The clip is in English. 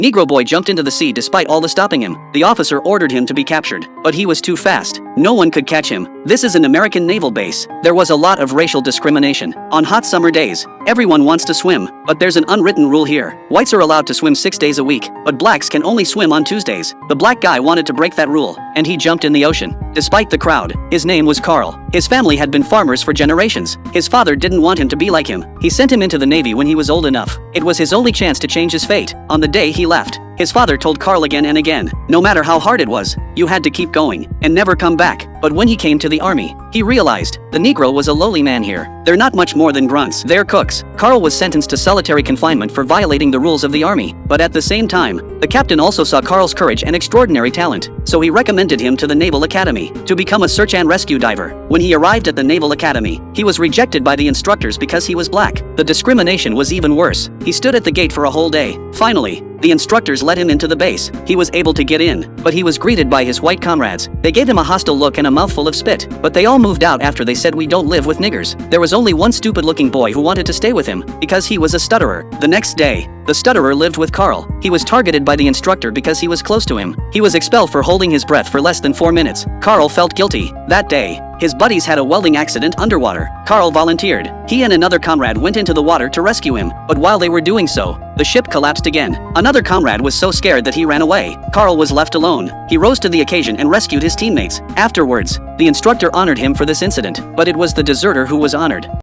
Negro boy jumped into the sea despite all the stopping him. The officer ordered him to be captured, but he was too fast. No one could catch him. This is an American naval base. There was a lot of racial discrimination. On hot summer days, everyone wants to swim, but there's an unwritten rule here. Whites are allowed to swim 6 days a week, but blacks can only swim on Tuesdays. The black guy wanted to break that rule, and he jumped in the ocean. Despite the crowd, his name was Carl. His family had been farmers for generations. His father didn't want him to be like him. He sent him into the Navy when he was old enough. It was his only chance to change his fate. On the day he left, his father told Carl again and again, no matter how hard it was, you had to keep going and never come back. But when he came to the army, he realized the Negro was a lowly man here. They're not much more than grunts. They're cooks. Carl was sentenced to solitary confinement for violating the rules of the army. But at the same time, the captain also saw Carl's courage and extraordinary talent, so he recommended him to the Naval Academy to become a search and rescue diver. When he arrived at the Naval Academy, he was rejected by the instructors because he was black. The discrimination was even worse. He stood at the gate for a whole day. Finally, the instructors let him into the base. He was able to get in, but he was greeted by his white comrades. They gave him a hostile look and a mouthful of spit, but they all moved out after they said we don't live with niggers. There was only one stupid-looking boy who wanted to stay with him, because he was a stutterer. The next day, the stutterer lived with Carl. He was targeted by the instructor because he was close to him. He was expelled for holding his breath for less than 4 minutes. Carl felt guilty. That day, his buddies had a welding accident underwater. Carl volunteered. He and another comrade went into the water to rescue him, but while they were doing so, the ship collapsed again. Another comrade was so scared that he ran away. Carl was left alone. He rose to the occasion and rescued his teammates. Afterwards, the instructor honored him for this incident, but it was the deserter who was honored.